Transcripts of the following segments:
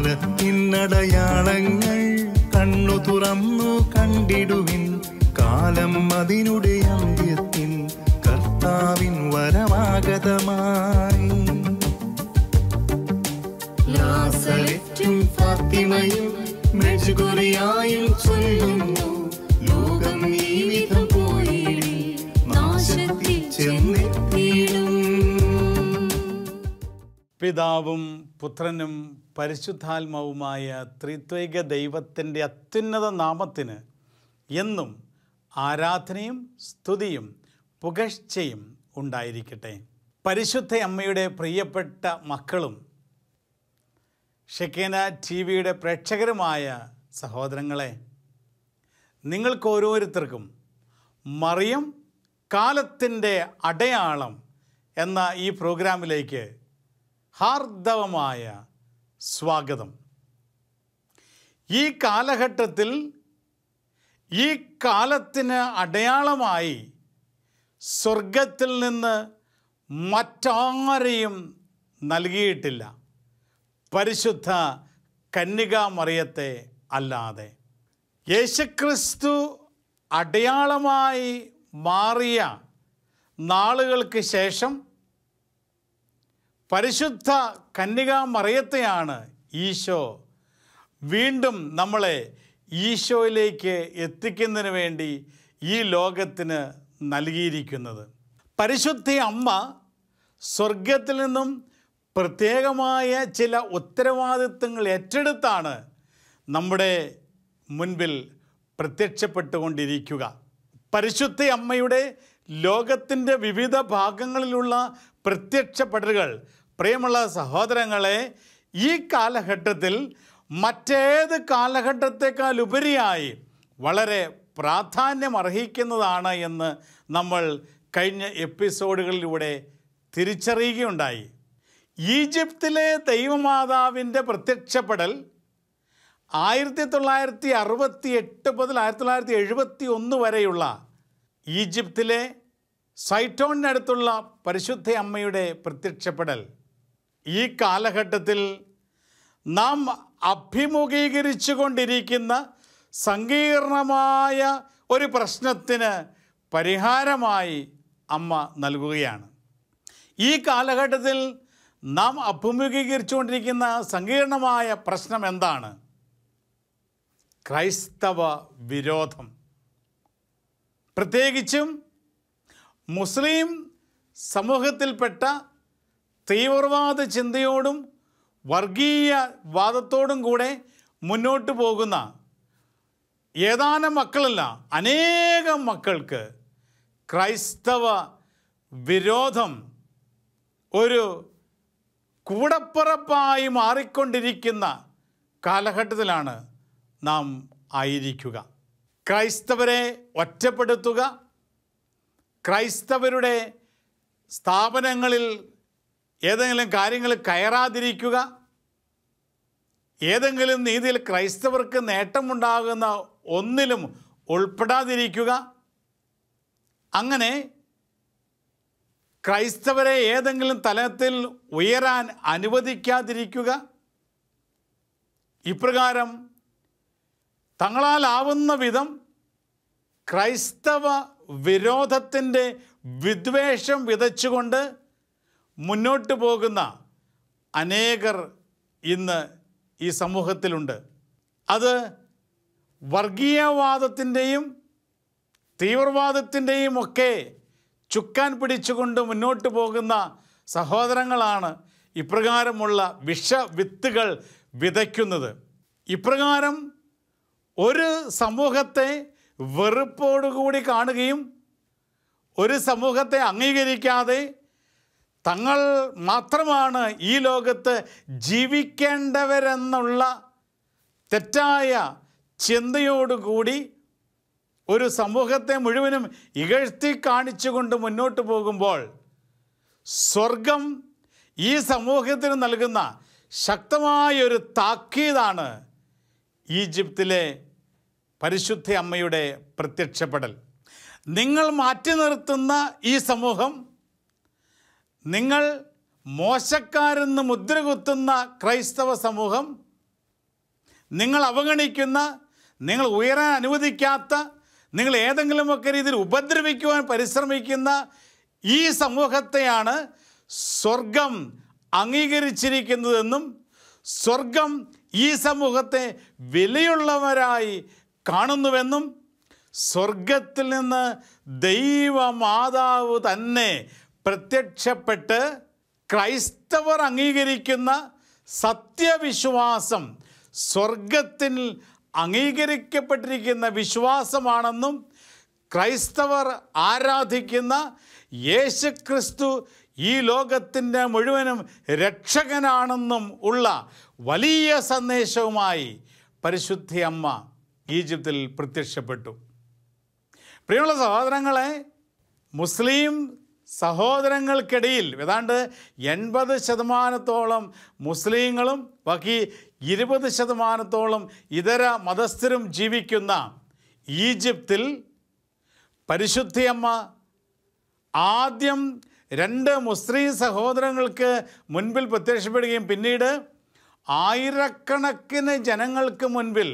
കാലത്തിനടയാളങ്ങൾ കണ്ണു തുറന്നു കണ്ടിടുവിൻ. കാലം അതിനുടെ അന്ത്യത്തിൽ കർത്താവിൻ വരമാഗതമായി. നാസറെത്തും ഫാത്തിമയും മെഴുകുറിയായും ചൊല്ലുന്നു, ലോകം ഈ വിധം പോയിടി നാശത്തിൽ ചെന്നെത്തിയിടും. പിതാവും പുത്രനും പരിശുദ്ധാത്മാവുമായ ത്രിത്വൈക ദൈവത്തിൻ്റെ അത്യുന്നത നാമത്തിന് എന്നും ആരാധനയും സ്തുതിയും പുകഴ്ചയും ഉണ്ടായിരിക്കട്ടെ. പരിശുദ്ധ അമ്മയുടെ പ്രിയപ്പെട്ട മക്കളും ഷെക്കേന ടി വിയുടെ പ്രേക്ഷകരുമായ സഹോദരങ്ങളെ, നിങ്ങൾക്ക് ഓരോരുത്തർക്കും മറിയം കാലത്തിൻ്റെ അടയാളം എന്ന ഈ പ്രോഗ്രാമിലേക്ക് ഹാർദവമായ സ്വാഗതം. ഈ കാലഘട്ടത്തിൽ ഈ കാലത്തിന് അടയാളമായി സ്വർഗത്തിൽ നിന്ന് മറ്റാരെയും നൽകിയിട്ടില്ല, പരിശുദ്ധ കന്യകാമറിയത്തെ അല്ലാതെ. യേശുക്രിസ്തു അടയാളമായി മാറിയ നാളുകൾക്ക് ശേഷം പരിശുദ്ധ കന്യകാമറിയത്തെയാണ് ഈശോ വീണ്ടും നമ്മളെ ഈശോയിലേക്ക് എത്തിക്കുന്നതിന് വേണ്ടി ഈ ലോകത്തിന് നൽകിയിരിക്കുന്നത്. പരിശുദ്ധ അമ്മ സ്വർഗത്തിൽ നിന്നും പ്രത്യേകമായ ചില ഉത്തരവാദിത്തങ്ങൾ ഏറ്റെടുത്താണ് നമ്മുടെ മുൻപിൽ പ്രത്യക്ഷപ്പെട്ടുകൊണ്ടിരിക്കുക. പരിശുദ്ധ അമ്മയുടെ ലോകത്തിൻ്റെ വിവിധ ഭാഗങ്ങളിലുള്ള പ്രത്യക്ഷപ്പെടലുകൾ, പ്രിയമുള്ള സഹോദരങ്ങളെ, ഈ കാലഘട്ടത്തിൽ മറ്റേത് കാലഘട്ടത്തേക്കാൾ ഉപരിയായി വളരെ പ്രാധാന്യം അർഹിക്കുന്നതാണ് എന്ന് നമ്മൾ കഴിഞ്ഞ എപ്പിസോഡുകളിലൂടെ തിരിച്ചറിയുകയുണ്ടായി. ഈജിപ്തിലെ ദൈവമാതാവിൻ്റെ പ്രത്യക്ഷപ്പെടൽ 1968 മുതൽ 1971 വരെയുള്ള ഈജിപ്തിലെ സൈറ്റോണിനടുത്തുള്ള പരിശുദ്ധ അമ്മയുടെ പ്രത്യക്ഷപ്പെടൽ, ഈ കാലഘട്ടത്തിൽ നാം അഭിമുഖീകരിച്ചു കൊണ്ടിരിക്കുന്ന സങ്കീർണമായ ഒരു പ്രശ്നത്തിന് പരിഹാരമായി അമ്മ നൽകുകയാണ്. ഈ കാലഘട്ടത്തിൽ നാം അഭിമുഖീകരിച്ചുകൊണ്ടിരിക്കുന്ന സങ്കീർണമായ പ്രശ്നം എന്താണ്? ക്രൈസ്തവ വിരോധം. പ്രത്യേകിച്ചും മുസ്ലിം സമൂഹത്തിൽപ്പെട്ട തീവ്രവാദ ചിന്തയോടും വർഗീയവാദത്തോടും കൂടെ മുന്നോട്ട് പോകുന്ന ഏതാനും മക്കളല്ല, അനേകം മക്കൾക്ക് ക്രൈസ്തവ വിരോധം ഒരു കൂടപ്പിറപ്പായി മാറിക്കൊണ്ടിരിക്കുന്ന കാലഘട്ടത്തിലാണ് നാം ആയിരിക്കുക. ക്രൈസ്തവരെ ഒറ്റപ്പെടുത്തുക, ക്രൈസ്തവരുടെ സ്ഥാപനങ്ങളിൽ ഏതെങ്കിലും കാര്യങ്ങൾ കയറാതിരിക്കുക, ഏതെങ്കിലും രീതിയിൽ ക്രൈസ്തവർക്ക് നേട്ടമുണ്ടാകുന്ന ഒന്നിലും ഉൾപ്പെടാതിരിക്കുക, അങ്ങനെ ക്രൈസ്തവരെ ഏതെങ്കിലും തലത്തിൽ ഉയരാൻ അനുവദിക്കാതിരിക്കുക, ഇപ്രകാരം തങ്ങളാലാവുന്ന വിധം ക്രൈസ്തവ വിരോധത്തിൻ്റെ വിദ്വേഷം വിതച്ചുകൊണ്ട് മുന്നോട്ട് പോകുന്ന അനേകർ ഇന്ന് ഈ സമൂഹത്തിലുണ്ട്. അത് വർഗീയവാദത്തിൻ്റെയും തീവ്രവാദത്തിൻ്റെയും ഒക്കെ ചുക്കാൻ പിടിച്ചുകൊണ്ട് മുന്നോട്ട് പോകുന്ന സഹോദരങ്ങളാണ് ഇപ്രകാരമുള്ള വിഷവിത്തുകൾ വിതയ്ക്കുന്നത്. ഇപ്രകാരം ഒരു സമൂഹത്തെ വെറുപ്പോടുകൂടി കാണുകയും ഒരു സമൂഹത്തെ അംഗീകരിക്കാതെ തങ്ങൾ മാത്രമാണ് ഈ ലോകത്ത് ജീവിക്കേണ്ടവരെന്നുള്ള തെറ്റായ ചിന്തയോടുകൂടി ഒരു സമൂഹത്തെ മുഴുവനും ഇകഴ്ത്തി കാണിച്ചുകൊണ്ട് മുന്നോട്ട് പോകുമ്പോൾ സ്വർഗം ഈ സമൂഹത്തിന് നൽകുന്ന ശക്തമായൊരു താക്കീതാണ് ഈജിപ്തിലെ പരിശുദ്ധ അമ്മയുടെ പ്രത്യക്ഷപ്പെടൽ. നിങ്ങൾ മാറ്റി നിർത്തുന്ന ഈ സമൂഹം, നിങ്ങൾ മോശക്കാരെന്ന് മുദ്ര കുത്തുന്ന ക്രൈസ്തവ സമൂഹം നിങ്ങൾ അവഗണിക്കുന്ന, നിങ്ങൾ ഉയരാൻ അനുവദിക്കാത്ത, നിങ്ങൾ ഏതെങ്കിലുമൊക്കെ രീതിയിൽ ഉപദ്രവിക്കുവാൻ പരിശ്രമിക്കുന്ന ഈ സമൂഹത്തെയാണ് സ്വർഗം അംഗീകരിച്ചിരിക്കുന്നതെന്നും സ്വർഗം ഈ സമൂഹത്തെ വിലയുള്ളവരായി കാണുന്നുവെന്നും സ്വർഗത്തിൽ നിന്ന് ദൈവമാതാവ് തന്നെ പ്രത്യക്ഷപ്പെട്ട് ക്രൈസ്തവർ അംഗീകരിക്കുന്ന സത്യവിശ്വാസം സ്വർഗത്തിൽ അംഗീകരിക്കപ്പെട്ടിരിക്കുന്ന വിശ്വാസമാണെന്നും ക്രൈസ്തവർ ആരാധിക്കുന്ന യേശുക്രിസ്തു ഈ ലോകത്തിൻ്റെ മുഴുവനും രക്ഷകനാണെന്നും ഉള്ള വലിയ സന്ദേശവുമായി പരിശുദ്ധ അമ്മ ഈജിപ്തിൽ പ്രത്യക്ഷപ്പെട്ടു. പ്രിയമുള്ള സഹോദരങ്ങളെ, മുസ്ലിം സഹോദരങ്ങൾക്കിടയിൽ ഏതാണ്ട് 80% മുസ്ലിങ്ങളും ബാക്കി 20% ഇതര മതസ്ഥരും ജീവിക്കുന്ന ഈജിപ്തിൽ പരിശുദ്ധയമ്മ ആദ്യം 2 മുസ്ലിം സഹോദരങ്ങൾക്ക് മുൻപിൽ പ്രത്യക്ഷപ്പെടുകയും പിന്നീട് ആയിരക്കണക്കിന് ജനങ്ങൾക്ക് മുൻപിൽ,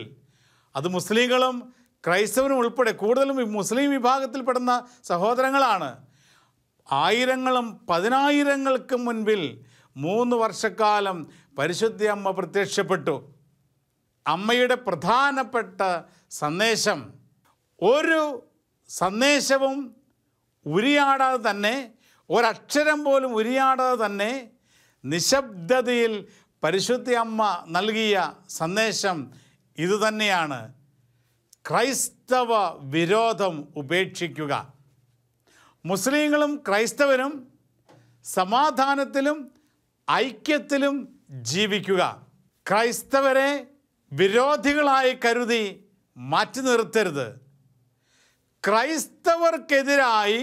അത് മുസ്ലിങ്ങളും ക്രൈസ്തവരും ഉൾപ്പെടെ കൂടുതലും മുസ്ലിം വിഭാഗത്തിൽപ്പെടുന്ന സഹോദരങ്ങളാണ്, ആയിരങ്ങളും പതിനായിരങ്ങൾക്ക് മുൻപിൽ 3 വർഷക്കാലം പരിശുദ്ധ അമ്മ പ്രത്യക്ഷപ്പെട്ടു. അമ്മയുടെ പ്രധാനപ്പെട്ട സന്ദേശം, ഒരു സന്ദേശവും ഉരിയാടാതെ തന്നെ, ഒരക്ഷരം പോലും ഉരിയാടാതെ തന്നെ നിശബ്ദതയിൽ പരിശുദ്ധ അമ്മ നൽകിയ സന്ദേശം ഇതുതന്നെയാണ്: ക്രൈസ്തവ വിരോധം ഉപേക്ഷിക്കുക. മുസ്ലിങ്ങളും ക്രൈസ്തവരും സമാധാനത്തിലും ഐക്യത്തിലും ജീവിക്കുക. ക്രൈസ്തവരെ വിരോധികളായി കരുതി മാറ്റി നിർത്തരുത്. ക്രൈസ്തവർക്കെതിരായി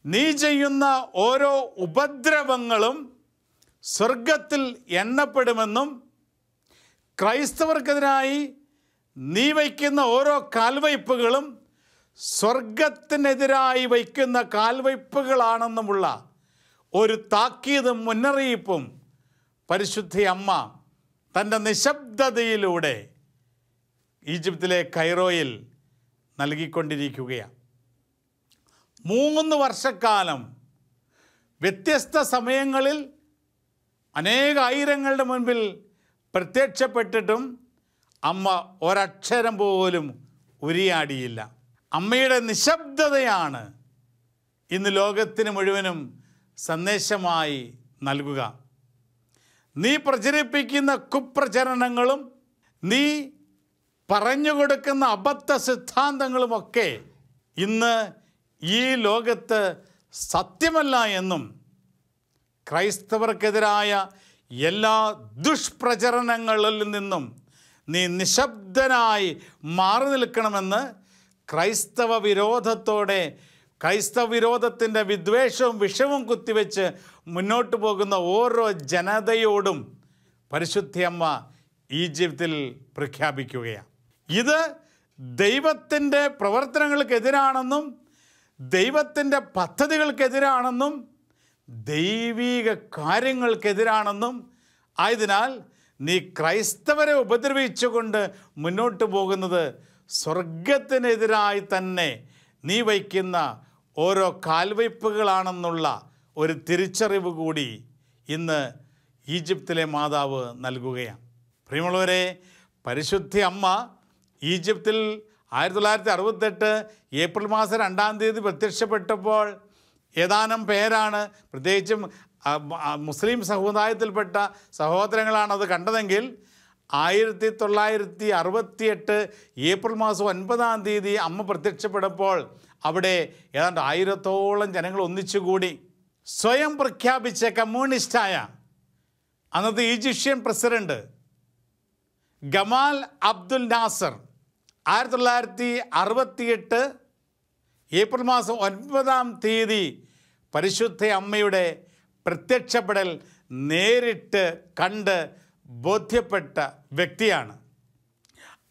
നീ ചെയ്യുന്ന ഓരോ ഉപദ്രവങ്ങളും സ്വർഗത്തിൽ എണ്ണപ്പെടുമെന്നും ക്രൈസ്തവർക്കെതിരായി നീ വയ്ക്കുന്ന ഓരോ കാൽവയ്പ്പുകളും സ്വർഗത്തിനെതിരായി വയ്ക്കുന്ന കാൽവയ്പ്പുകളാണെന്നുമുള്ള ഒരു താക്കീതും മുന്നറിയിപ്പും പരിശുദ്ധ അമ്മ തൻ്റെ നിശബ്ദതയിലൂടെ ഈജിപ്തിലെ കൈറോയിൽ നൽകിക്കൊണ്ടിരിക്കുകയാണ്. 3 വർഷക്കാലം വ്യത്യസ്ത സമയങ്ങളിൽ അനേകായിരങ്ങളുടെ മുൻപിൽ പ്രത്യക്ഷപ്പെട്ടിട്ടും അമ്മ ഒരക്ഷരം പോലും ഉരിയാടിയില്ല. അമ്മയുടെ നിശബ്ദതയാണ് ഇന്ന് ലോകത്തിന് മുഴുവനും സന്ദേശമായി നൽകുക. നീ പ്രചരിപ്പിക്കുന്ന കുപ്രചരണങ്ങളും നീ പറഞ്ഞുകൊടുക്കുന്ന അബദ്ധ സിദ്ധാന്തങ്ങളുമൊക്കെ ഇന്ന് ഈ ലോകത്ത് സത്യമല്ല എന്നും ക്രൈസ്തവർക്കെതിരായ എല്ലാ ദുഷ്പ്രചരണങ്ങളിൽ നിന്നും നീ നിശബ്ദനായി മാറി നിൽക്കണമെന്ന് ക്രൈസ്തവ വിരോധത്തിൻ്റെ വിദ്വേഷവും വിഷവും കുത്തിവെച്ച് മുന്നോട്ട് പോകുന്ന ഓരോ ജനതയോടും പരിശുദ്ധ അമ്മ ഈജിപ്തിൽ പ്രഖ്യാപിക്കുകയാണ്. ഇത് ദൈവത്തിൻ്റെ പ്രവർത്തനങ്ങൾക്കെതിരാണെന്നും ദൈവത്തിൻ്റെ പദ്ധതികൾക്കെതിരാണെന്നും ദൈവിക കാര്യങ്ങൾക്കെതിരാണെന്നും ആയതിനാൽ നീ ക്രൈസ്തവരെ ഉപദ്രവിച്ചുകൊണ്ട് മുന്നോട്ട് പോകുന്നത് സ്വർഗത്തിനെതിരായി തന്നെ നീ വയ്ക്കുന്ന ഓരോ കാൽവയ്പ്പുകളാണെന്നുള്ള ഒരു തിരിച്ചറിവ് കൂടി ഇന്ന് ഈജിപ്തിലെ മാതാവ് നൽകുകയാണ്. പ്രിയമുള്ളവരെ, പരിശുദ്ധ അമ്മ ഈജിപ്തിൽ 1968 ഏപ്രിൽ മാസം 2-ാം തീയതി പ്രത്യക്ഷപ്പെട്ടപ്പോൾ ഏതാനും പേരാണ്, പ്രത്യേകിച്ചും മുസ്ലിം സമുദായത്തിൽപ്പെട്ട സഹോദരങ്ങളാണത് കണ്ടതെങ്കിൽ 1968 ഏപ്രിൽ മാസം 9-ാം തീയതി അമ്മ പ്രത്യക്ഷപ്പെട്ടപ്പോൾ അവിടെ ഏതാണ്ട് 1000-ഓളം ജനങ്ങൾ ഒന്നിച്ചുകൂടി. സ്വയം പ്രഖ്യാപിച്ച കമ്മ്യൂണിസ്റ്റായ അന്നത്തെ Egyptian president Gamal Abdel Nasser 1968 April മാസം 9-ാം തീയതി പരിശുദ്ധ അമ്മയുടെ പ്രത്യക്ഷപ്പെടൽ നേരിട്ട് കണ്ട് ബോധ്യപ്പെട്ട വ്യക്തിയാണ്.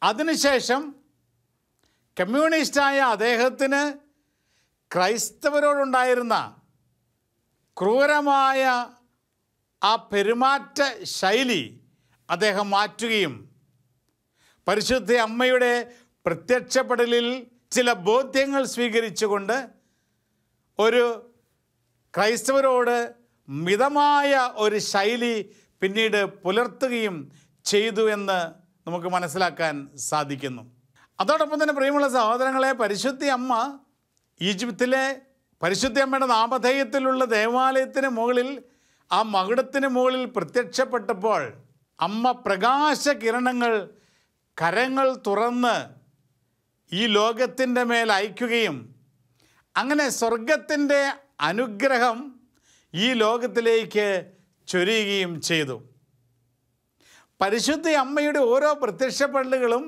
അതിനുശേഷം കമ്മ്യൂണിസ്റ്റായ അദ്ദേഹത്തിന് ക്രൈസ്തവരോടുണ്ടായിരുന്ന ക്രൂരമായ ആ പെരുമാറ്റ ശൈലി അദ്ദേഹം മാറ്റുകയും പരിശുദ്ധ അമ്മയുടെ പ്രത്യക്ഷപ്പെടലിൽ ചില ബോധ്യങ്ങൾ സ്വീകരിച്ചുകൊണ്ട് ഒരു ക്രൈസ്തവരോട് മിതമായ ഒരു ശൈലി പിന്നീട് പുലർത്തുകയും ചെയ്തു എന്ന് നമുക്ക് മനസ്സിലാക്കാൻ സാധിക്കുന്നു. അതോടൊപ്പം തന്നെ പ്രിയമുള്ള സഹോദരങ്ങളെ, പരിശുദ്ധ അമ്മ ഈജിപ്തിലെ പരിശുദ്ധ അമ്മയുടെ നാമധേയത്തിലുള്ള ദേവാലയത്തിന് മുകളിൽ, ആ മകുടത്തിന് മുകളിൽ പ്രത്യക്ഷപ്പെട്ടപ്പോൾ അമ്മ പ്രകാശകിരണങ്ങൾ കരങ്ങൾ തുറന്ന് ഈ ലോകത്തിൻ്റെ മേൽ അയക്കുകയും അങ്ങനെ സ്വർഗത്തിൻ്റെ അനുഗ്രഹം ഈ ലോകത്തിലേക്ക് ചൊരിയുകയും ചെയ്തു. പരിശുദ്ധ അമ്മയുടെ ഓരോ പ്രത്യക്ഷപ്പെടലുകളും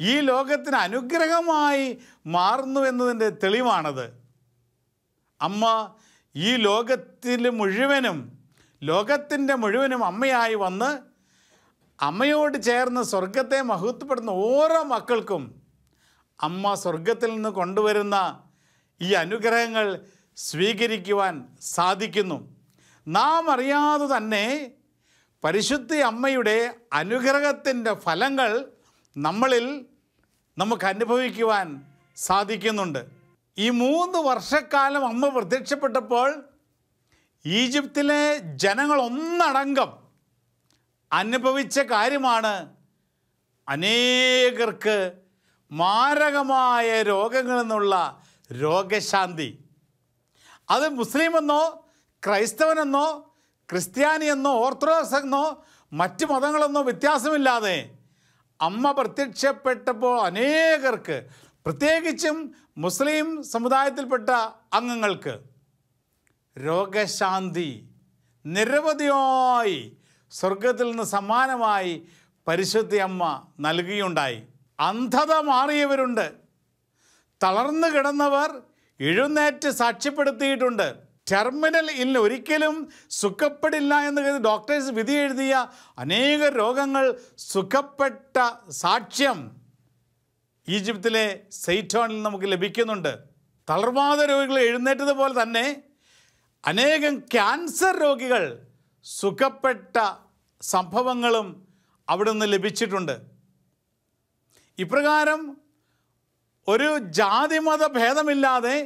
ഈ ലോകത്തിന് അനുഗ്രഹമായി മാറുന്നു എന്നതിൻ്റെ തെളിവാണത്. അമ്മ ഈ ലോകത്തിൻ്റെ മുഴുവനും അമ്മയായി വന്ന് അമ്മയോട് ചേർന്ന് സ്വർഗത്തെ മഹത്വപ്പെടുന്ന ഓരോ മക്കൾക്കും അമ്മ സ്വർഗത്തിൽ നിന്ന് കൊണ്ടുവരുന്ന ഈ അനുഗ്രഹങ്ങൾ സ്വീകരിക്കുവാൻ സാധിക്കുന്നു. നാം അറിയാതെ തന്നെ പരിശുദ്ധ അമ്മയുടെ അനുഗ്രഹത്തിൻ്റെ ഫലങ്ങൾ നമ്മളിൽ നമുക്ക് അനുഭവിക്കുവാൻ സാധിക്കുന്നുണ്ട്. ഈ 3 വർഷക്കാലം അമ്മ പ്രത്യക്ഷപ്പെട്ടപ്പോൾ ഈജിപ്തിലെ ജനങ്ങൾ ഒന്നടങ്കം അനുഭവിച്ച കാര്യമാണ് അനേകർക്ക് മാരകമായ രോഗങ്ങളിൽ നിന്നുള്ള രോഗശാന്തി. അത് മുസ്ലിമെന്നോ ക്രൈസ്തവനെന്നോ ക്രിസ്ത്യാനിയെന്നോ ഓർത്തഡോക്സ് എന്നോ മറ്റ് മതങ്ങളെന്നോ വ്യത്യാസമില്ലാതെ അമ്മ പ്രത്യക്ഷപ്പെട്ടപ്പോൾ അനേകർക്ക്, പ്രത്യേകിച്ചും മുസ്ലിം സമുദായത്തിൽപ്പെട്ട അംഗങ്ങൾക്ക് രോഗശാന്തി നിരവധിയായി സ്വർഗത്തിൽ നിന്ന് സമ്മാനമായി പരിശുദ്ധ അമ്മ നൽകുകയുണ്ടായി. അന്ധത മാറിയവരുണ്ട്, തളർന്നു കിടന്നവർ എഴുന്നേറ്റ് സാക്ഷ്യപ്പെടുത്തിയിട്ടുണ്ട്. ടെർമിനൽ ഇല്ല, ഒരിക്കലും സുഖപ്പെടില്ല എന്ന് കരുതി ഡോക്ടേഴ്സ് വിധി എഴുതിയ അനേക രോഗങ്ങൾ സുഖപ്പെട്ട സാക്ഷ്യം ഈജിപ്തിലെ സെയ്റ്റോണിൽ നമുക്ക് ലഭിക്കുന്നുണ്ട്. തളർവാദ രോഗികൾ എഴുന്നേറ്റതുപോലെ തന്നെ അനേകം ക്യാൻസർ രോഗികൾ സുഖപ്പെട്ട സംഭവങ്ങളും അവിടുന്ന് ലഭിച്ചിട്ടുണ്ട്. ഇപ്രകാരം ഒരു ജാതിമത ഭേദമില്ലാതെ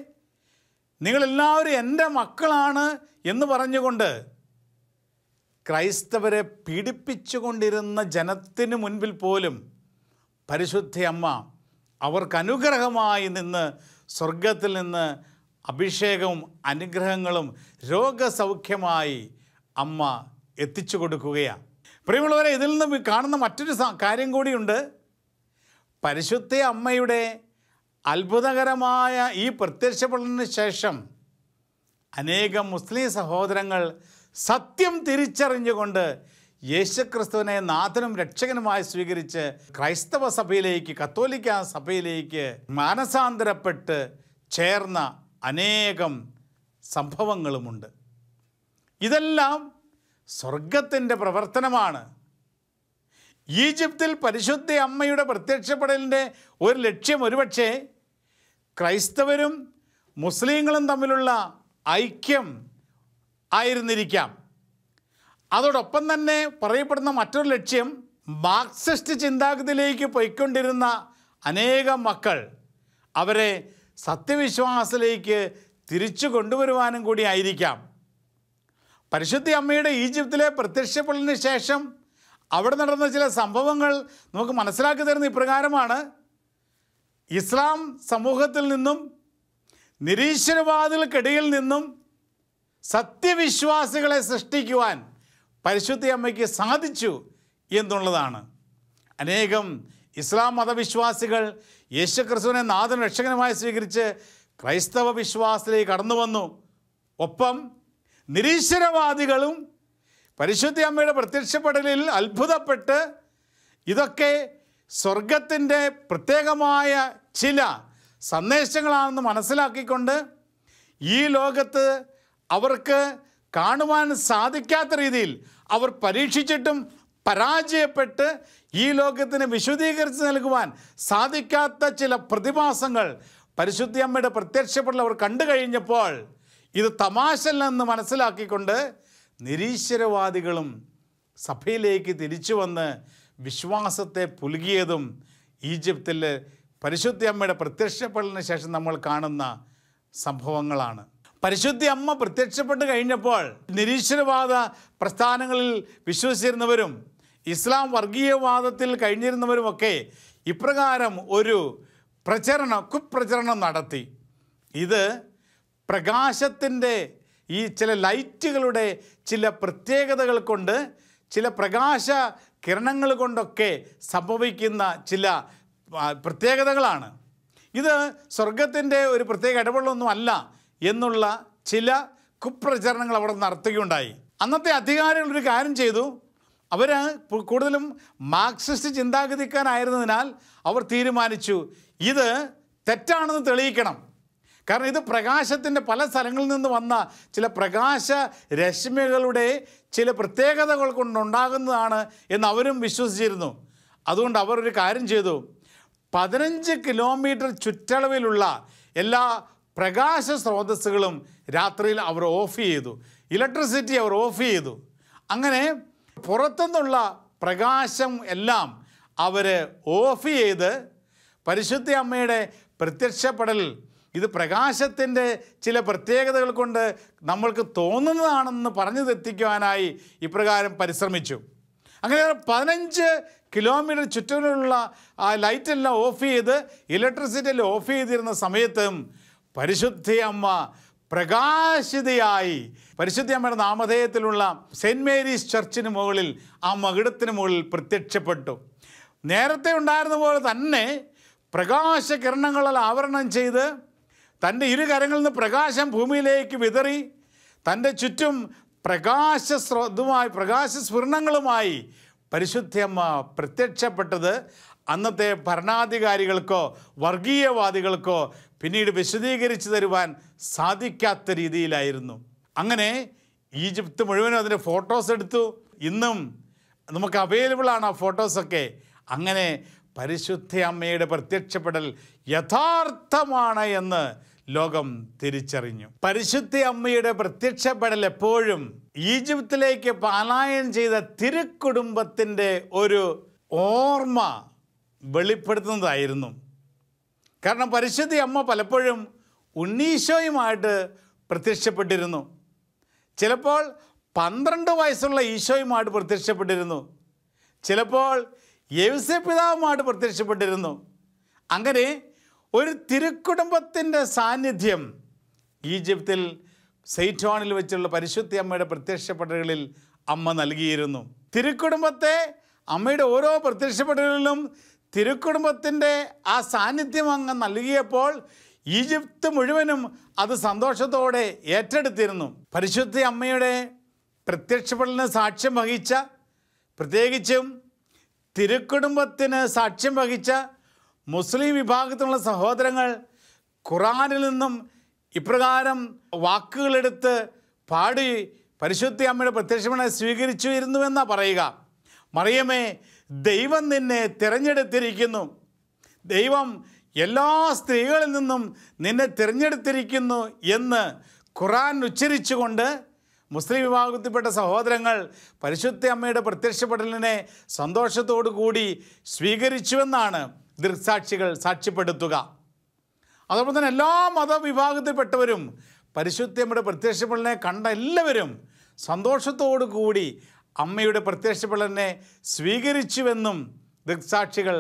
നിങ്ങളെല്ലാവരും എൻ്റെ മക്കളാണ് എന്ന് പറഞ്ഞുകൊണ്ട് ക്രൈസ്തവരെ പീഡിപ്പിച്ചുകൊണ്ടിരുന്ന ജനത്തിന് മുൻപിൽ പോലും പരിശുദ്ധ അമ്മ അവർക്ക് അനുഗ്രഹമായി നിന്ന് സ്വർഗത്തിൽ നിന്ന് അഭിഷേകവും അനുഗ്രഹങ്ങളും രോഗസൗഖ്യമായി അമ്മ എത്തിച്ചു കൊടുക്കുകയാണ്. പ്രിയമുള്ളവരെ, ഇതിൽ നിന്ന് കാണുന്ന മറ്റൊരു കാര്യം കൂടിയുണ്ട്. പരിശുദ്ധ അമ്മയുടെ അത്ഭുതകരമായ ഈ പ്രത്യക്ഷപ്പെടലിന് ശേഷം അനേകം മുസ്ലിം സഹോദരങ്ങൾ സത്യം തിരിച്ചറിഞ്ഞുകൊണ്ട് യേശുക്രിസ്തുവിനെ നാഥനും രക്ഷകനുമായി സ്വീകരിച്ച് ക്രൈസ്തവ സഭയിലേക്ക്, കത്തോലിക്ക സഭയിലേക്ക് മാനസാന്തരപ്പെട്ട് ചേർന്ന അനേകം സംഭവങ്ങളുമുണ്ട്. ഇതെല്ലാം സ്വർഗത്തിൻ്റെ പ്രവർത്തനമാണ്. ഈജിപ്തിൽ പരിശുദ്ധ അമ്മയുടെ പ്രത്യക്ഷപ്പെടലിൻ്റെ ഒരു ലക്ഷ്യം ഒരുപക്ഷെ ക്രൈസ്തവരും മുസ്ലിങ്ങളും തമ്മിലുള്ള ഐക്യം ആയിരുന്നിരിക്കാം. അതോടൊപ്പം തന്നെ പറയപ്പെടുന്ന മറ്റൊരു ലക്ഷ്യം മാർക്സിസ്റ്റ് ചിന്താഗതിയിലേക്ക് പോയിക്കൊണ്ടിരുന്ന അനേകം മക്കൾ അവരെ സത്യവിശ്വാസത്തിലേക്ക് തിരിച്ചു കൊണ്ടുവരുവാനും കൂടി ആയിരിക്കാം. പരിശുദ്ധ അമ്മയുടെ ഈജിപ്തിലെ പ്രത്യക്ഷപ്പെടലിന് ശേഷം അവിടെ നടന്ന ചില സംഭവങ്ങൾ നമുക്ക് മനസ്സിലാക്കി തരുന്ന ഇപ്രകാരമാണ്. ഇസ്ലാം സമൂഹത്തിൽ നിന്നും നിരീശ്വരവാദികൾക്കിടയിൽ നിന്നും സത്യവിശ്വാസികളെ സൃഷ്ടിക്കുവാൻ പരിശുദ്ധ അമ്മയ്ക്ക് സാധിച്ചു എന്നുള്ളതാണ്. അനേകം ഇസ്ലാം മതവിശ്വാസികൾ യേശുക്രിസ്തുവിനെ നാഥൻ രക്ഷകനുമായി സ്വീകരിച്ച് ക്രൈസ്തവ വിശ്വാസത്തിലേക്ക് കടന്നു വന്നു. ഒപ്പം നിരീശ്വരവാദികളും പരിശുദ്ധ അമ്മയുടെ പ്രത്യക്ഷപ്പെടലിൽ അത്ഭുതപ്പെട്ട് ഇതൊക്കെ സ്വർഗത്തിൻ്റെ പ്രത്യേകമായ ചില സന്ദേശങ്ങളാണെന്ന് മനസ്സിലാക്കിക്കൊണ്ട് ഈ ലോകത്ത് അവർക്ക് കാണുവാൻ സാധിക്കാത്ത രീതിയിൽ അവർ പരീക്ഷിച്ചിട്ടും പരാജയപ്പെട്ട് ഈ ലോകത്തിന് വിശദീകരിച്ച് നൽകുവാൻ സാധിക്കാത്ത ചില പ്രതിഭാസങ്ങൾ പരിശുദ്ധ അമ്മയുടെ പ്രത്യക്ഷപ്പെടൽ അവർ കണ്ടു കഴിഞ്ഞപ്പോൾ ഇത് തമാശല്ലെന്ന് മനസ്സിലാക്കിക്കൊണ്ട് നിരീശ്വരവാദികളും സഭയിലേക്ക് തിരിച്ചു വന്ന് വിശ്വാസത്തെ പുലുകിയതും ഈജിപ്തിൽ പരിശുദ്ധ അമ്മയുടെ പ്രത്യക്ഷപ്പെടലിന് ശേഷം നമ്മൾ കാണുന്ന സംഭവങ്ങളാണ്. പരിശുദ്ധ അമ്മ പ്രത്യക്ഷപ്പെട്ട് കഴിഞ്ഞപ്പോൾ നിരീശ്വരവാദ പ്രസ്ഥാനങ്ങളിൽ വിശ്വസിച്ചിരുന്നവരും ഇസ്ലാം വർഗീയവാദത്തിൽ കഴിഞ്ഞിരുന്നവരുമൊക്കെ ഇപ്രകാരം ഒരു കുപ്രചരണം നടത്തി. ഇത് പ്രകാശത്തിൻ്റെ ഈ ചില ലൈറ്റുകളുടെ ചില പ്രത്യേകതകൾ കൊണ്ട്, ചില പ്രകാശ കിരണങ്ങൾ കൊണ്ടൊക്കെ സംഭവിക്കുന്ന ചില പ്രത്യേകതകളാണ്. ഇത് സ്വർഗത്തിൻ്റെ ഒരു പ്രത്യേക ഇടപെടലൊന്നും അല്ല എന്നുള്ള ചില കുപ്രചരണങ്ങൾ അവിടെ നടത്തുകയുണ്ടായി. അന്നത്തെ അധികാരികൾ ഒരു കാര്യം ചെയ്തു. അവർ കൂടുതലും മാർക്സിസ്റ്റ് ചിന്താഗതിക്കാരായിരുന്നതിനാൽ അവർ തീരുമാനിച്ചു ഇത് തെറ്റാണെന്ന് തെളിയിക്കണം. കാരണം ഇത് പ്രകാശത്തിൻ്റെ പല സ്ഥലങ്ങളിൽ നിന്ന് വന്ന ചില പ്രകാശ രശ്മികളുടെ ചില പ്രത്യേകതകൾ കൊണ്ടുണ്ടാകുന്നതാണ് എന്ന് അവരും വിശ്വസിച്ചിരുന്നു. അതുകൊണ്ട് അവർ ഒരു കാര്യം ചെയ്തു. 15 കിലോമീറ്റർ ചുറ്റളവിലുള്ള എല്ലാ പ്രകാശ സ്രോതസ്സുകളും രാത്രിയിൽ അവർ ഓഫ് ചെയ്തു. ഇലക്ട്രിസിറ്റി അവർ ഓഫ് ചെയ്തു. അങ്ങനെ പുറത്തുനിന്നുള്ള പ്രകാശം എല്ലാം അവർ ഓഫ് ചെയ്ത് പരിശുദ്ധ അമ്മയുടെ പ്രത്യക്ഷപ്പെടൽ ഇത് പ്രകാശത്തിൻ്റെ ചില പ്രത്യേകതകൾ കൊണ്ട് നമ്മൾക്ക് തോന്നുന്നതാണെന്ന് പറഞ്ഞു തെറ്റിക്കുവാനായി ഇപ്രകാരം പരിശ്രമിച്ചു. അങ്ങനെ 15 കിലോമീറ്റർ ചുറ്റിലുള്ള ആ ലൈറ്റെല്ലാം ഓഫ് ചെയ്ത് ഇലക്ട്രിസിറ്റി എല്ലാം ഓഫ് ചെയ്തിരുന്ന സമയത്തും പരിശുദ്ധ അമ്മ പ്രകാശിതയായി പരിശുദ്ധ അമ്മയുടെ നാമധേയത്തിലുള്ള സെൻറ്റ് മേരീസ് ചർച്ചിന് മുകളിൽ ആ മകുടത്തിന് മുകളിൽ പ്രത്യക്ഷപ്പെട്ടു. നേരത്തെ ഉണ്ടായിരുന്ന പോലെ തന്നെ പ്രകാശകിരണങ്ങളാൽ ആവരണം ചെയ്ത് തൻ്റെ ഇരു കരങ്ങളിൽ നിന്ന് പ്രകാശം ഭൂമിയിലേക്ക് വിതറി തൻ്റെ ചുറ്റും പ്രകാശസ്ഫുരണങ്ങളുമായി പരിശുദ്ധയമ്മ പ്രത്യക്ഷപ്പെട്ടത് അന്നത്തെ ഭരണാധികാരികൾക്കോ വർഗീയവാദികൾക്കോ പിന്നീട് വിശദീകരിച്ചു തരുവാൻ സാധിക്കാത്ത രീതിയിലായിരുന്നു. അങ്ങനെ ഈജിപ്ത് മുഴുവനും അതിൻ്റെ ഫോട്ടോസ് എടുത്തു. ഇന്നും നമുക്ക് അവൈലബിളാണ് ആ ഫോട്ടോസൊക്കെ. അങ്ങനെ പരിശുദ്ധ അമ്മയുടെ പ്രത്യക്ഷപ്പെടൽ യഥാർത്ഥമാണ് എന്ന് ലോകം തിരിച്ചറിഞ്ഞു. പരിശുദ്ധ അമ്മയുടെ പ്രത്യക്ഷപ്പെടൽ എപ്പോഴും ഈജിപ്തിലേക്ക് പലായനം ചെയ്ത തിരുക്കുടുംബത്തിൻ്റെ ഒരു ഓർമ്മ വെളിപ്പെടുത്തുന്നതായിരുന്നു. കാരണം പരിശുദ്ധ അമ്മ പലപ്പോഴും ഉണ്ണീശോയുമായിട്ട് പ്രത്യക്ഷപ്പെട്ടിരുന്നു. ചിലപ്പോൾ 12 വയസ്സുള്ള ഈശോയുമായിട്ട് പ്രത്യക്ഷപ്പെട്ടിരുന്നു. ചിലപ്പോൾ യൗസേപ്പിതാവുമായിട്ട് പ്രത്യക്ഷപ്പെട്ടിരുന്നു. അങ്ങനെ ഒരു തിരുക്കുടുംബത്തിൻ്റെ സാന്നിധ്യം ഈജിപ്തിൽ സെയ്റ്റോണിൽ വെച്ചുള്ള പരിശുദ്ധ അമ്മയുടെ പ്രത്യക്ഷപ്പെടലുകളിൽ അമ്മ നൽകിയിരുന്നു. തിരുക്കുടുംബത്തെ അമ്മയുടെ ഓരോ പ്രത്യക്ഷപ്പെടലുകളിലും തിരുക്കുടുംബത്തിൻ്റെ ആ സാന്നിധ്യം അങ്ങ് നൽകിയപ്പോൾ ഈജിപ്ത് മുഴുവനും അത് സന്തോഷത്തോടെ ഏറ്റെടുത്തിരുന്നു. പരിശുദ്ധ അമ്മയുടെ പ്രത്യക്ഷപ്പെടലിന് സാക്ഷ്യം വഹിച്ച, പ്രത്യേകിച്ചും തിരുക്കുടുംബത്തിന് സാക്ഷ്യം വഹിച്ച മുസ്ലിം വിഭാഗത്തിലുള്ള സഹോദരങ്ങൾ ഖുറാനിൽ നിന്നും ഇപ്രകാരം വാക്കുകളെടുത്ത് പാടി പരിശുദ്ധ അമ്മയുടെ പ്രത്യക്ഷപ്പെടലിനെ സ്വീകരിച്ചിരുന്നുവെന്നാണ് പറയുക. മറിയമേ, ദൈവം നിന്നെ തിരഞ്ഞെടുത്തിരിക്കുന്നു, ദൈവം എല്ലാ സ്ത്രീകളിൽ നിന്നും നിന്നെ തിരഞ്ഞെടുത്തിരിക്കുന്നു എന്ന് ഖുറാൻ ഉച്ചരിച്ചുകൊണ്ട് മുസ്ലിം വിഭാഗത്തിൽപ്പെട്ട സഹോദരങ്ങൾ പരിശുദ്ധ അമ്മയുടെ പ്രത്യക്ഷപ്പെടലിനെ സന്തോഷത്തോടു കൂടി സ്വീകരിച്ചുവെന്നാണ് ദൃക്സാക്ഷികൾ സാക്ഷ്യപ്പെടുത്തുക. അതോടൊപ്പം തന്നെ എല്ലാ മതവിഭാഗത്തിൽപ്പെട്ടവരും പരിശുദ്ധ അമ്മയുടെ പ്രത്യക്ഷപ്പെടലിനെ കണ്ട എല്ലാവരും സന്തോഷത്തോടു കൂടി അമ്മയുടെ പ്രത്യക്ഷപ്പെടലിനെ സ്വീകരിച്ചുവെന്നും ദൃക്സാക്ഷികൾ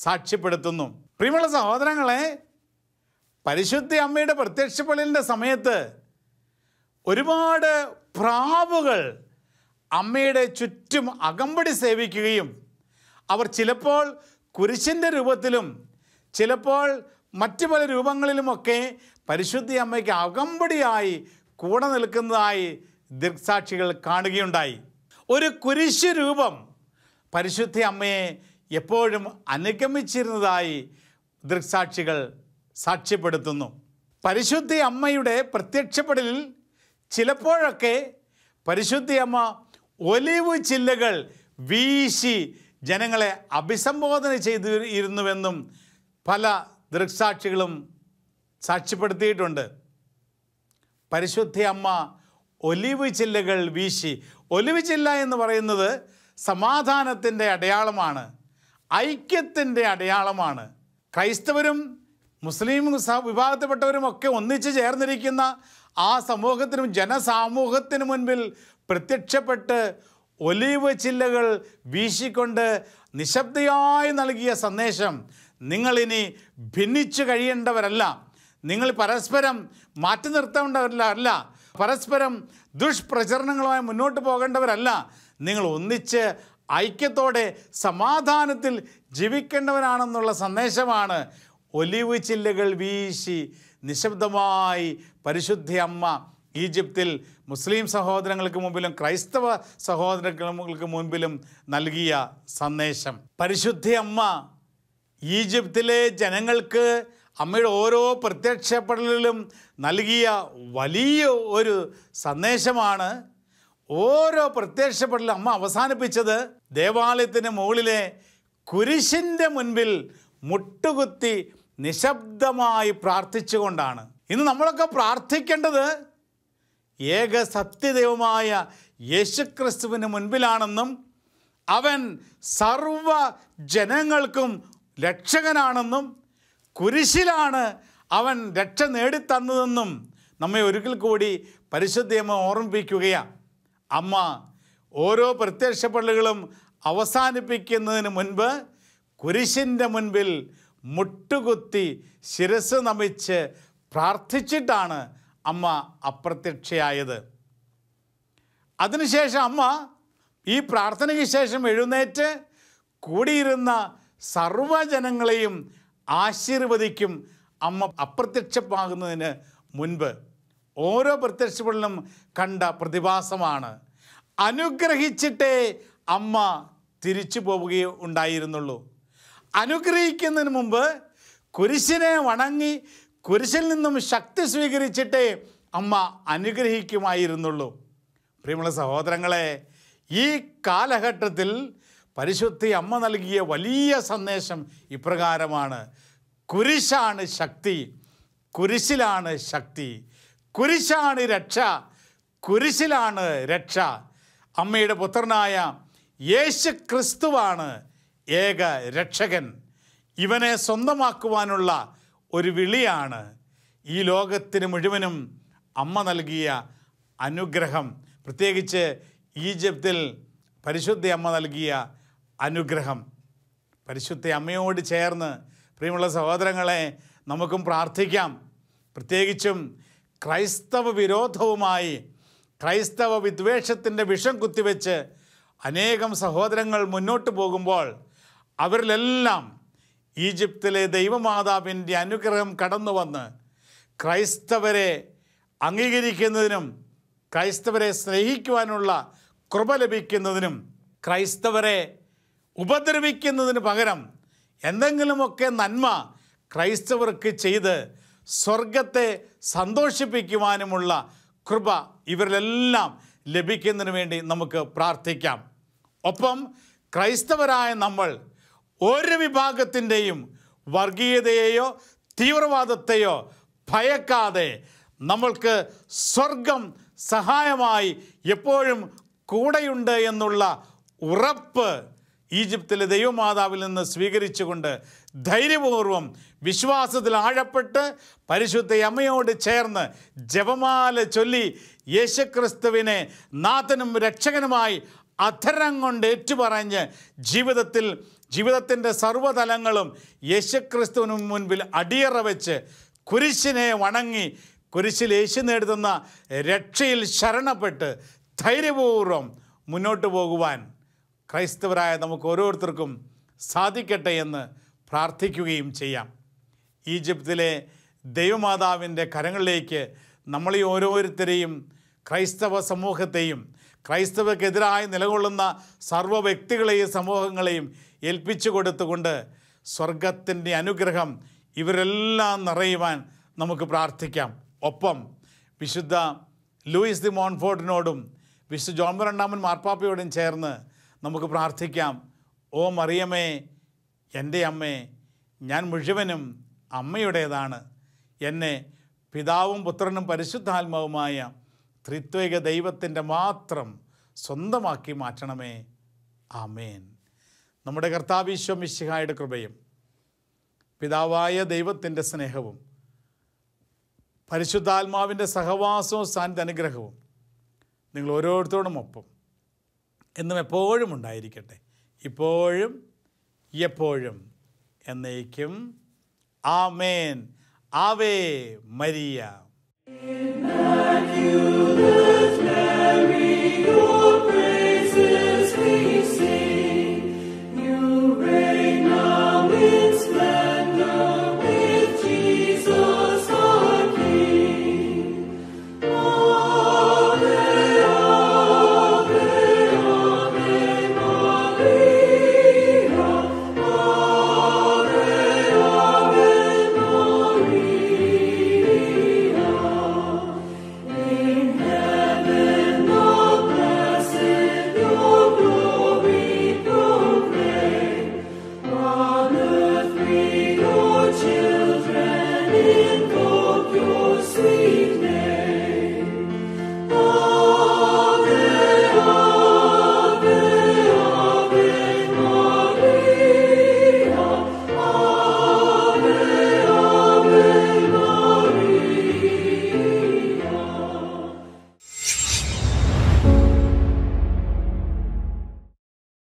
സാക്ഷ്യപ്പെടുത്തുന്നു. പ്രിയമുള്ള സഹോദരങ്ങളെ, പരിശുദ്ധ അമ്മയുടെ പ്രത്യക്ഷപ്പെടലിൻ്റെ സമയത്ത് ഒരുപാട് പ്രാവുകൾ അമ്മയുടെ ചുറ്റും അകമ്പടി സേവിക്കുകയും അവർ ചിലപ്പോൾ കുരിശിൻ്റെ രൂപത്തിലും ചിലപ്പോൾ മറ്റു പല രൂപങ്ങളിലുമൊക്കെ പരിശുദ്ധ അമ്മയ്ക്ക് അകമ്പടിയായി കൂടെ നിൽക്കുന്നതായി ദൃക്സാക്ഷികൾ കാണുകയുണ്ടായി. ഒരു കുരിശ് രൂപം പരിശുദ്ധ അമ്മയെ എപ്പോഴും അനുഗമിച്ചിരുന്നതായി ദൃക്സാക്ഷികൾ സാക്ഷ്യപ്പെടുത്തുന്നു. പരിശുദ്ധ അമ്മയുടെ പ്രത്യക്ഷപ്പെടലിൽ ചിലപ്പോഴൊക്കെ പരിശുദ്ധ അമ്മ ഒലിവ് ചില്ലകൾ വീശി ജനങ്ങളെ അഭിസംബോധന ചെയ്തിരുന്നുവെന്നും പല ദൃക്സാക്ഷികളും സാക്ഷ്യപ്പെടുത്തിയിട്ടുണ്ട്. പരിശുദ്ധ അമ്മ ഒലിവ് ചില്ലകൾ വീശി, ഒലിവ് ചില്ല എന്ന് പറയുന്നത് സമാധാനത്തിൻ്റെ അടയാളമാണ്, ഐക്യത്തിൻ്റെ അടയാളമാണ്. ക്രൈസ്തവരും മുസ്ലിം വിഭാഗത്തിൽപ്പെട്ടവരും ഒക്കെ ഒന്നിച്ചു ചേർന്നിരിക്കുന്ന ആ സമൂഹത്തിനും ജനസാമൂഹത്തിനു മുൻപിൽ പ്രത്യക്ഷപ്പെട്ട് ഒലീവ് ചില്ലകൾ വീശിക്കൊണ്ട് നിശബ്ദയായി നൽകിയ സന്ദേശം, നിങ്ങളിനി ഭിന്നിച്ചു കഴിയേണ്ടവരല്ല, നിങ്ങൾ പരസ്പരം മാറ്റി നിർത്തേണ്ടവരല്ല, പരസ്പരം ദുഷ്പ്രചരണങ്ങളുമായി മുന്നോട്ട് പോകേണ്ടവരല്ല, നിങ്ങൾ ഒന്നിച്ച് ഐക്യത്തോടെ സമാധാനത്തിൽ ജീവിക്കേണ്ടവരാണെന്നുള്ള സന്ദേശമാണ് ഒലിവ് ചില്ലകൾ വീശി നിശബ്ദമായി പരിശുദ്ധ അമ്മ ഈജിപ്തിൽ മുസ്ലിം സഹോദരങ്ങൾക്ക് മുമ്പിലും ക്രൈസ്തവ സഹോദരങ്ങൾക്ക് മുൻപിലും നൽകിയ സന്ദേശം. പരിശുദ്ധ അമ്മ ഈജിപ്തിലെ ജനങ്ങൾക്ക് അമ്മയുടെ ഓരോ പ്രത്യക്ഷപ്പെടലിലും നൽകിയ വലിയ ഒരു സന്ദേശമാണ്. ഓരോ പ്രത്യക്ഷപ്പെടലും അമ്മ അവസാനിപ്പിച്ചത് ദേവാലയത്തിന് മുകളിലെ കുരിശിൻ്റെ മുൻപിൽ മുട്ടുകുത്തി നിശബ്ദമായി പ്രാർത്ഥിച്ചുകൊണ്ടാണ്. ഇന്ന് നമ്മളൊക്കെ പ്രാർത്ഥിക്കേണ്ടത് ഏക സത്യദൈവമായ യേശുക്രിസ്തുവിന് മുൻപിലാണെന്നും അവൻ സർവ ജനങ്ങൾക്കും രക്ഷകനാണെന്നും കുരിശിലാണ് അവൻ രക്ഷ നേടിത്തന്നതെന്നും നമ്മെ ഒരിക്കൽ കൂടി പരിശുദ്ധയമ്മ ഓർമ്മിപ്പിക്കുകയാണ്. അമ്മ ഓരോ പ്രത്യക്ഷപ്പെടലുകളും അവസാനിപ്പിക്കുന്നതിന് മുൻപ് കുരിശിൻ്റെ മുൻപിൽ മുട്ടുകുത്തി ശിരസ് നമിച്ച് പ്രാർത്ഥിച്ചിട്ടാണ് അമ്മ അപ്രത്യക്ഷയായത്. അതിനുശേഷം അമ്മ ഈ പ്രാർത്ഥനയ്ക്ക് ശേഷം എഴുന്നേറ്റ് കൂടിയിരുന്ന സർവ്വജനങ്ങളെയും ആശീർവദിക്കും. അമ്മ അപ്രത്യക്ഷമാകുന്നതിന് മുൻപ് ഓരോ പ്രത്യക്ഷപ്പെടലും കണ്ട പ്രതിഭാസമാണ്. അനുഗ്രഹിച്ചിട്ടേ അമ്മ തിരിച്ചു പോവുകയുണ്ടായിരുന്നുള്ളൂ. അനുഗ്രഹിക്കുന്നതിന് മുമ്പ് കുരിശിനെ വണങ്ങി കുരിശിൽ നിന്നും ശക്തി സ്വീകരിച്ചിട്ടേ അമ്മ അനുഗ്രഹിക്കുമായിരുന്നുള്ളൂ. പ്രിയമുള്ള സഹോദരങ്ങളെ, ഈ കാലഘട്ടത്തിൽ പരിശുദ്ധ അമ്മ നൽകിയ വലിയ സന്ദേശം ഇപ്രകാരമാണ്: കുരിശാണ് ശക്തി, കുരിശിലാണ് ശക്തി, കുരിശാണ് രക്ഷ, കുരിശിലാണ് രക്ഷ. അമ്മയുടെ പുത്രനായ യേശു ക്രിസ്തുവാണ് ഏക രക്ഷകൻ. ഇവനെ സ്വന്തമാക്കുവാനുള്ള ഒരു വിളിയാണ് ഈ ലോകത്തിന് മുഴുവനും അമ്മ നൽകിയ അനുഗ്രഹം. പ്രത്യേകിച്ച് ഈജിപ്തിൽ പരിശുദ്ധ അമ്മ നൽകിയ അനുഗ്രഹം. പരിശുദ്ധ അമ്മയോട് ചേർന്ന് പ്രിയമുള്ള സഹോദരങ്ങളെ നമുക്കും പ്രാർത്ഥിക്കാം. പ്രത്യേകിച്ചും ക്രൈസ്തവ വിരോധവുമായി ക്രൈസ്തവ വിദ്വേഷത്തിൻ്റെ വിഷം കുത്തിവെച്ച് അനേകം സഹോദരങ്ങൾ മുന്നോട്ട് പോകുമ്പോൾ അവരിലെല്ലാം ഈജിപ്തിലെ ദൈവമാതാവിൻ്റെ അനുഗ്രഹം കടന്നു വന്ന് ക്രൈസ്തവരെ അംഗീകരിക്കുന്നതിനും ക്രൈസ്തവരെ സ്നേഹിക്കുവാനുള്ള കൃപ ലഭിക്കുന്നതിനും ക്രൈസ്തവരെ ഉപദ്രവിക്കുന്നതിന് പകരം എന്തെങ്കിലുമൊക്കെ നന്മ ക്രൈസ്തവർക്ക് ചെയ്ത് സ്വർഗത്തെ സന്തോഷിപ്പിക്കുവാനുമുള്ള കൃപ ഇവരിലെല്ലാം ലഭിക്കുന്നതിന് വേണ്ടി നമുക്ക് പ്രാർത്ഥിക്കാം. ഒപ്പം ക്രൈസ്തവരായ നമ്മൾ ഒരു വിഭാഗത്തിൻ്റെയും വർഗീയതയെയോ തീവ്രവാദത്തെയോ ഭയക്കാതെ നമ്മൾക്ക് സ്വർഗം സഹായമായി എപ്പോഴും കൂടെയുണ്ട് എന്നുള്ള ഉറപ്പ് ഈജിപ്തിലെ ദൈവമാതാവിൽ നിന്ന് സ്വീകരിച്ചുകൊണ്ട് ധൈര്യപൂർവ്വം വിശ്വാസത്തിൽ ആഴപ്പെട്ട് പരിശുദ്ധ അമ്മയോട് ചേർന്ന് ജപമാല ചൊല്ലി യേശുക്രിസ്തുവിനെ നാഥനും രക്ഷകനുമായി അധരം കൊണ്ട് ഏറ്റുപറഞ്ഞ് ജീവിതത്തിൻ്റെ സർവ്വതലങ്ങളും യേശുക്രിസ്തുവിന് മുൻപിൽ അടിയറ വെച്ച് കുരിശിനെ വണങ്ങി കുരിശിൽ യേശു നേടുന്ന രക്ഷയിൽ ശരണപ്പെട്ട് ധൈര്യപൂർവ്വം മുന്നോട്ട് പോകുവാൻ ക്രൈസ്തവരായ നമുക്ക് ഓരോരുത്തർക്കും സാധിക്കട്ടെ എന്ന് പ്രാർത്ഥിക്കുകയും ചെയ്യാം. ഈജിപ്തിലെ ദൈവമാതാവിൻ്റെ കരങ്ങളിലേക്ക് നമ്മളീ ഓരോരുത്തരെയും ക്രൈസ്തവ സമൂഹത്തെയും ക്രൈസ്തവർക്കെതിരായി നിലകൊള്ളുന്ന സർവ്വ വ്യക്തികളെയും സമൂഹങ്ങളെയും ഏൽപ്പിച്ചു കൊടുത്തുകൊണ്ട് സ്വർഗത്തിൻ്റെ അനുഗ്രഹം ഇവരെല്ലാം നിറയുവാൻ നമുക്ക് പ്രാർത്ഥിക്കാം. ഒപ്പം വിശുദ്ധ ലൂയിസ് ദി മോൺഫോർട്ടിനോടും വിശുദ്ധ ജോൺ രണ്ടാമൻ മാർപ്പാപ്പയോടും ചേർന്ന് നമുക്ക് പ്രാർത്ഥിക്കാം. ഓ മറിയമേ, എൻ്റെ അമ്മേ, ഞാൻ മുഴുവനും അമ്മയുടേതാണ്. എന്നെ പിതാവും പുത്രനും പരിശുദ്ധാത്മാവുമായ ത്രിത്വൈക ദൈവത്തിൻ്റെ മാത്രം സ്വന്തമാക്കി മാറ്റണമേ. ആമേൻ. നമ്മുടെ കർത്താവ് ഈശോ മിശിഹായുടെ കൃപയും പിതാവായ ദൈവത്തിൻ്റെ സ്നേഹവും പരിശുദ്ധാത്മാവിൻ്റെ സഹവാസവും സാന്നിധ്യ അനുഗ്രഹവും നിങ്ങൾ ഓരോരുത്തരോടും ഒപ്പം എന്നും എപ്പോഴും ഉണ്ടായിരിക്കട്ടെ, ഇപ്പോഴും എപ്പോഴും എന്നേക്കും. ആമേൻ. Ave Maria.